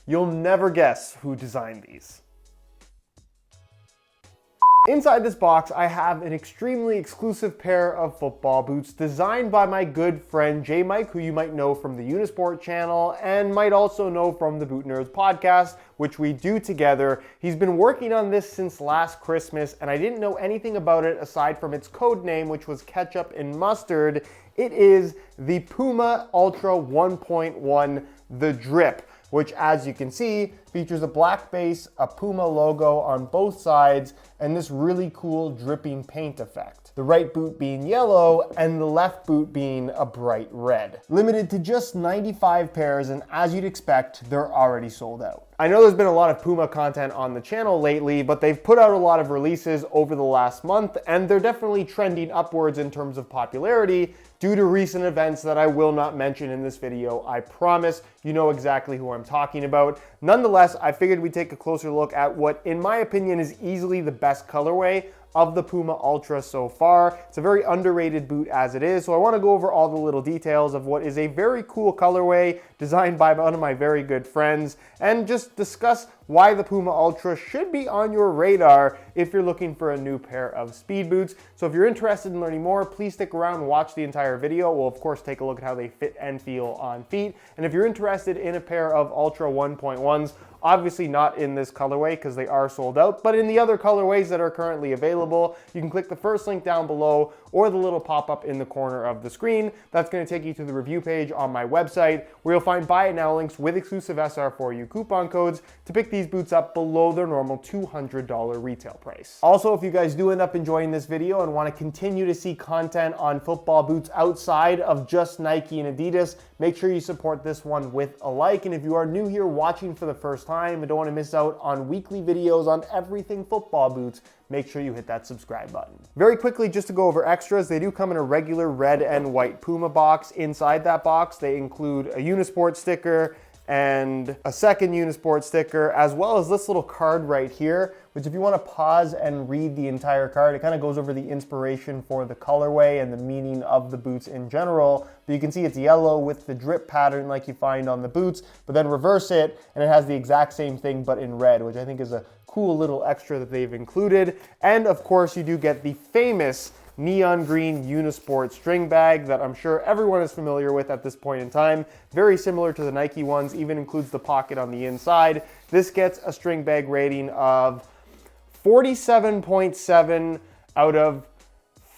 You'll never guess who designed these. Inside this box, I have an extremely exclusive pair of football boots designed by my good friend J Mike, who you might know from the Unisport channel and might also know from the Boot Nerds podcast, which we do together. He's been working on this since last Christmas, and I didn't know anything about it aside from its code name, which was ketchup and mustard. It is the Puma Ultra 1.1, the Drip, which, as you can see, features a black base, a Puma logo on both sides, and this really cool dripping paint effect. The right boot being yellow and the left boot being a bright red. Limited to just 95 pairs, and as you'd expect, they're already sold out. I know there's been a lot of Puma content on the channel lately, but they've put out a lot of releases over the last month, and they're definitely trending upwards in terms of popularity due to recent events that I will not mention in this video. I promise you know exactly who I'm talking about. Nonetheless, I figured we'd take a closer look at what, in my opinion, is easily the best colorway of the Puma Ultra so far. It's a very underrated boot as it is, so I want to go over all the little details of what is a very cool colorway designed by one of my very good friends, and just discuss why the Puma Ultra should be on your radar if you're looking for a new pair of speed boots. So if you're interested in learning more, please stick around and watch the entire video. We'll of course take a look at how they fit and feel on feet. And if you're interested in a pair of Ultra 1.1s, obviously not in this colorway because they are sold out, but in the other colorways that are currently available, you can click the first link down below or the little pop-up in the corner of the screen. That's going to take you to the review page on my website, where you'll find buy it now links with exclusive SR4U coupon codes to pick these boots up below their normal $200 retail price. Also, if you guys do end up enjoying this video and want to continue to see content on football boots outside of just Nike and Adidas, make sure you support this one with a like. And if you are new here watching for the first time and don't want to miss out on weekly videos on everything football boots, make sure you hit that subscribe button. Very quickly, just to go over extras, they do come in a regular red and white Puma box. Inside that box, they include a Unisport sticker and a second Unisport sticker, as well as this little card right here, which if you want to pause and read the entire card, it kind of goes over the inspiration for the colorway and the meaning of the boots in general. But you can see it's yellow with the drip pattern like you find on the boots, but then reverse it and it has the exact same thing but in red, which I think is a cool little extra that they've included. And of course, you do get the famous neon green Unisport string bag that I'm sure everyone is familiar with at this point in time. Very similar to the Nike ones, even includes the pocket on the inside. This gets a string bag rating of 47.7 out of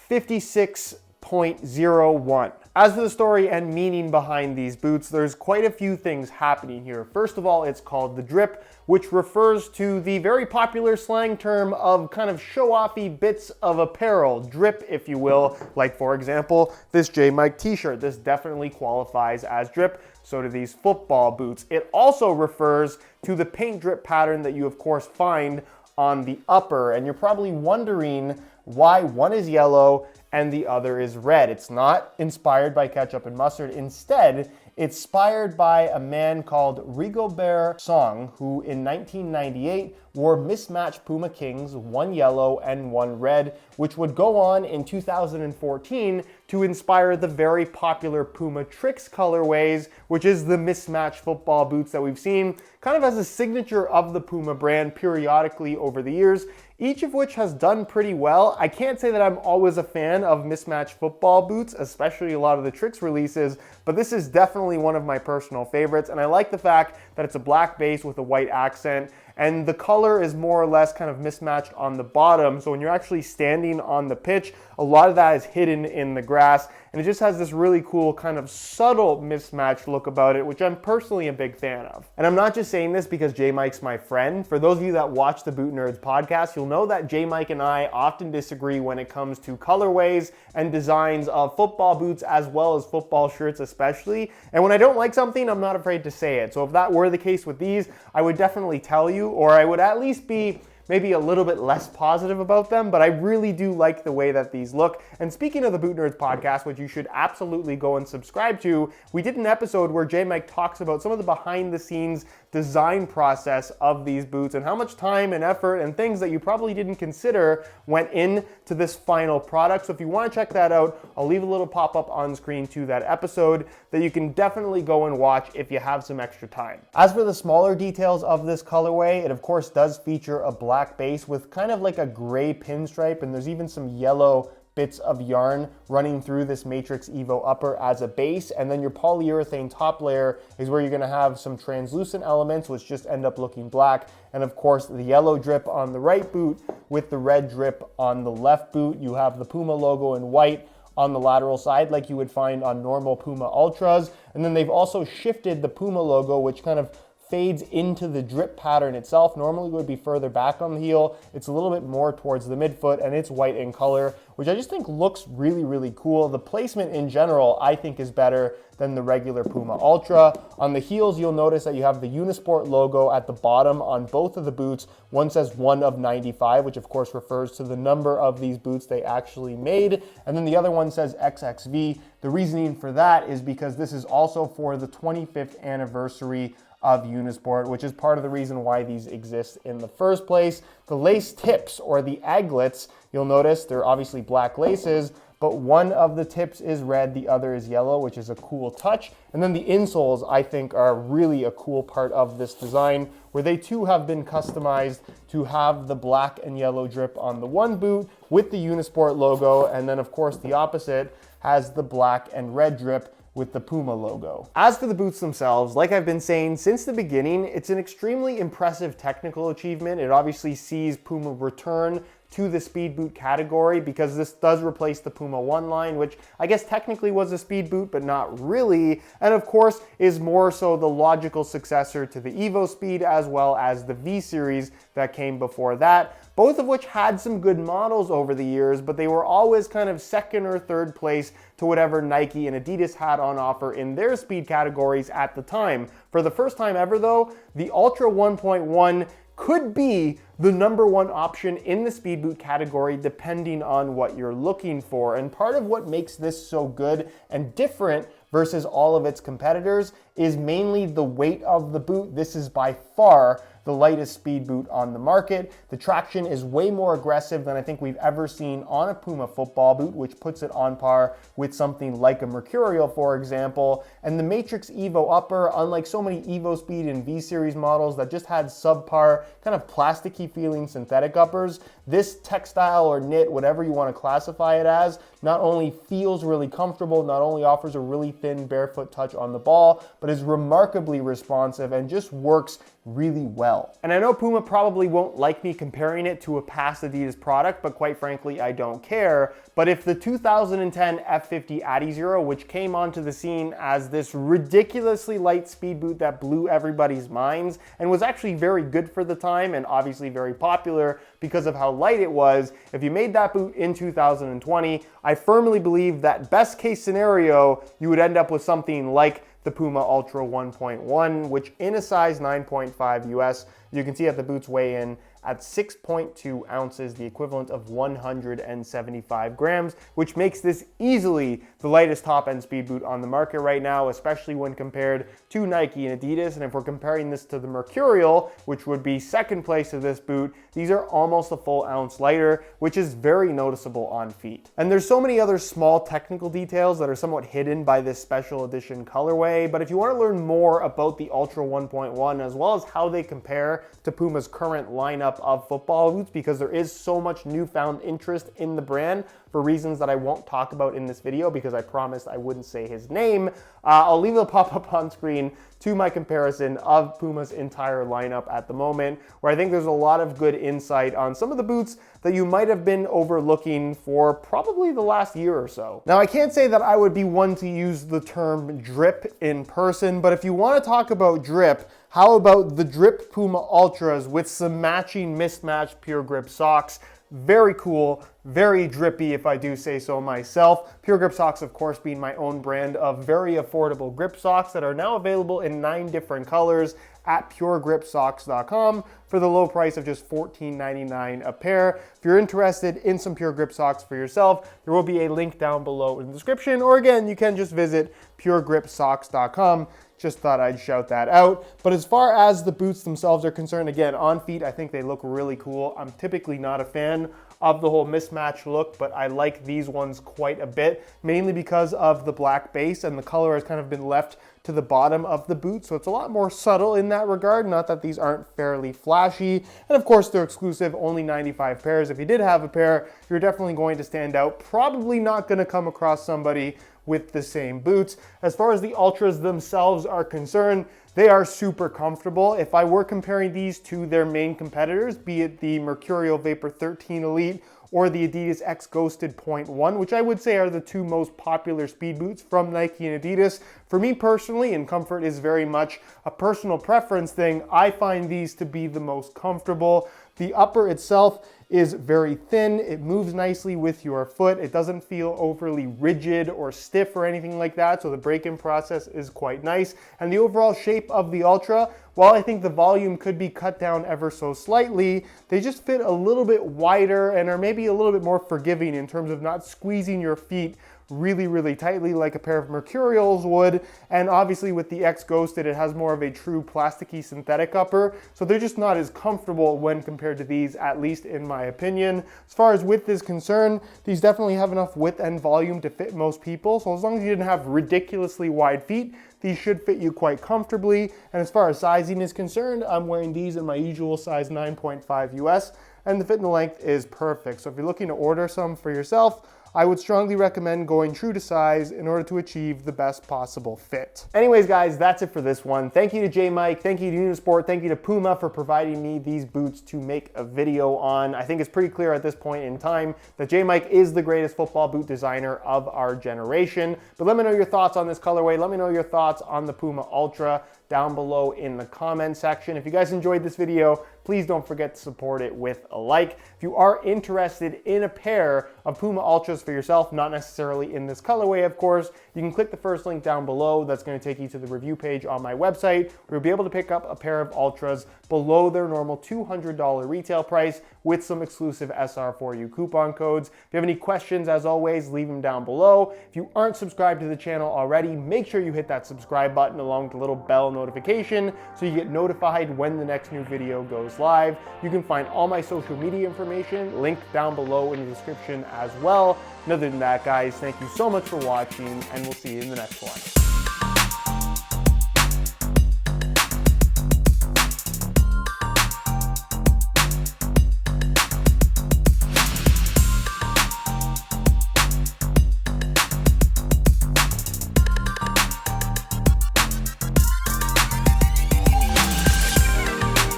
56.01. As for the story and meaning behind these boots, there's quite a few things happening here. First of all, it's called the Drip, which refers to the very popular slang term of kind of show-offy bits of apparel, drip, if you will. Like, for example, this J Mike t-shirt. This definitely qualifies as drip. So do these football boots. It also refers to the paint drip pattern that you, of course, find on the upper. And you're probably wondering why one is yellow and the other is red. It's not inspired by ketchup and mustard. Instead, it's inspired by a man called Rigobert Song, who in 1998 wore mismatched Puma Kings, one yellow and one red, which would go on in 2014 to inspire the very popular Puma Tricks colorways, which is the mismatched football boots that we've seen kind of as a signature of the Puma brand periodically over the years, each of which has done pretty well. I can't say that I'm always a fan of mismatched football boots, especially a lot of the Tricks releases, but this is definitely one of my personal favorites, and I like the fact that it's a black base with a white accent, and the color is more or less kind of mismatched on the bottom, so when you're actually standing on the pitch, a lot of that is hidden in the grass, and it just has this really cool kind of subtle mismatched look about it, which I'm personally a big fan of. And I'm not just saying this because J Mike's my friend. For those of you that watch the Boot Nerds podcast, you'll know that J Mike and I often disagree when it comes to colorways and designs of football boots as well as football shirts especially. And when I don't like something, I'm not afraid to say it. So if that were the case with these, I would definitely tell you, or I would at least be maybe a little bit less positive about them, but I really do like the way that these look. And speaking of the Boot Nerds podcast, which you should absolutely go and subscribe to, we did an episode where J Mike talks about some of the behind the scenes design process of these boots and how much time and effort and things that you probably didn't consider went into this final product. So if you want to check that out, I'll leave a little pop-up on screen to that episode that you can definitely go and watch if you have some extra time. As for the smaller details of this colorway, it of course does feature a black base with kind of like a gray pinstripe, and there's even some yellow bits of yarn running through this Matrix Evo upper as a base, and then your polyurethane top layer is where you're going to have some translucent elements which just end up looking black, and of course the yellow drip on the right boot with the red drip on the left boot. You have the Puma logo in white on the lateral side like you would find on normal Puma Ultras, and then they've also shifted the Puma logo, which kind of fades into the drip pattern itself. Normally it would be further back on the heel. It's a little bit more towards the midfoot, and it's white in color, which I just think looks really, really cool. The placement in general, I think, is better than the regular Puma Ultra. On the heels, you'll notice that you have the Unisport logo at the bottom on both of the boots. One says 1 of 95, which of course refers to the number of these boots they actually made. And then the other one says XXV. The reasoning for that is because this is also for the 25th anniversary of Unisport, which is part of the reason why these exist in the first place. The lace tips, or the aglets, you'll notice they're obviously black laces, but one of the tips is red, the other is yellow, which is a cool touch. And then the insoles, I think, are really a cool part of this design, where they too have been customized to have the black and yellow drip on the one boot with the Unisport logo, and then of course the opposite has the black and red drip with the Puma logo. As for the boots themselves, like I've been saying since the beginning, it's an extremely impressive technical achievement. It obviously sees Puma return to the speed boot category because this does replace the Puma 1 line, which I guess technically was a speed boot, but not really. And of course is more so the logical successor to the Evo Speed as well as the V Series that came before that, both of which had some good models over the years, but they were always kind of second or third place to whatever Nike and Adidas had on offer in their speed categories at the time. For the first time ever though, the Ultra 1.1 could be the #1 option in the speed boot category depending on what you're looking for. And part of what makes this so good and different versus all of its competitors is mainly the weight of the boot. This is by far the lightest speed boot on the market. The traction is way more aggressive than I think we've ever seen on a Puma football boot, which puts it on par with something like a Mercurial, for example. And the Matrix Evo upper, unlike so many Evo Speed and V Series models that just had subpar, kind of plasticky feeling synthetic uppers, this textile or knit, whatever you want to classify it as, not only feels really comfortable, not only offers a really thin barefoot touch on the ball, but is remarkably responsive and just works really well. And I know Puma probably won't like me comparing it to a past Adidas product, but quite frankly, I don't care. But if the 2010 F50 Adizero, which came onto the scene as this ridiculously light speed boot that blew everybody's minds and was actually very good for the time and obviously very popular because of how light it was, if you made that boot in 2020, I firmly believe that best case scenario, you would end up with something like the Puma Ultra 1.1, which in a size 9.5 US, you can see that the boots weigh in at 6.2 ounces, the equivalent of 175 grams, which makes this easily the lightest top-end speed boot on the market right now, especially when compared to Nike and Adidas. And if we're comparing this to the Mercurial, which would be second place to this boot, these are almost a full ounce lighter, which is very noticeable on feet. And there's so many other small technical details that are somewhat hidden by this special edition colorway, but if you want to learn more about the Ultra 1.1 as well as how they compare to Puma's current lineup of football boots, because there is so much newfound interest in the brand for reasons that I won't talk about in this video because I promised I wouldn't say his name, I'll leave a pop-up on screen to my comparison of Puma's entire lineup at the moment, where I think there's a lot of good insight on some of the boots that you might have been overlooking for probably the last year or so. Now, I can't say that I would be one to use the term drip in person, but if you want to talk about drip, how about the Drip Puma Ultras with some matching mismatched pure grip socks? Very cool, very drippy if I do say so myself. Pure Grip socks, of course, being my own brand of very affordable grip socks that are now available in 9 different colors at puregripsocks.com for the low price of just $14.99 a pair. If you're interested in some Pure Grip socks for yourself, there will be a link down below in the description, or again, you can just visit puregripsocks.com. Just thought I'd shout that out. But as far as the boots themselves are concerned, again, on feet, I think they look really cool. I'm typically not a fan of the whole mismatch look, but I like these ones quite a bit, mainly because of the black base, and the color has kind of been left to the bottom of the boot, so it's a lot more subtle in that regard. Not that these aren't fairly flashy, and of course they're exclusive, only 95 pairs. If you did have a pair, you're definitely going to stand out. Probably not going to come across somebody with the same boots. As far as the Ultras themselves are concerned, they are super comfortable. If I were comparing these to their main competitors, be it the Mercurial Vapor 13 Elite or the Adidas X Ghosted Point 1, which I would say are the 2 most popular speed boots from Nike and Adidas. For me personally, and comfort is very much a personal preference thing, I find these to be the most comfortable. The upper itself is very thin. It moves nicely with your foot. It doesn't feel overly rigid or stiff or anything like that, so the break-in process is quite nice. And the overall shape of the Ultra, while I think the volume could be cut down ever so slightly, they just fit a little bit wider and are maybe a little bit more forgiving in terms of not squeezing your feet really tightly like a pair of Mercurials would. And obviously with the X Ghosted, it has more of a true plasticky synthetic upper, so they're just not as comfortable when compared to these, at least in my opinion. As far as width is concerned, these definitely have enough width and volume to fit most people, so as long as you didn't have ridiculously wide feet, these should fit you quite comfortably. And as far as sizing is concerned, I'm wearing these in my usual size 9.5 US, and the fit and the length is perfect. So if you're looking to order some for yourself, I would strongly recommend going true to size in order to achieve the best possible fit. Anyways, guys, that's it for this one. Thank you to J Mike, thank you to Unisport, thank you to Puma for providing me these boots to make a video on. I think it's pretty clear at this point in time that J Mike is the greatest football boot designer of our generation. But let me know your thoughts on this colorway. Let me know your thoughts on the Puma Ultra down below in the comment section. If you guys enjoyed this video, please don't forget to support it with a like. If you are interested in a pair of Puma Ultras for yourself, not necessarily in this colorway, of course, you can click the first link down below. That's going to take you to the review page on my website, where you'll be able to pick up a pair of Ultras below their normal $200 retail price with some exclusive SR4U coupon codes. If you have any questions, as always, leave them down below. If you aren't subscribed to the channel already, make sure you hit that subscribe button along with the little bell notification so you get notified when the next new video goes live. You can find all my social media information linked down below in the description as well. And other than that, guys, thank you so much for watching, and we'll see you in the next one.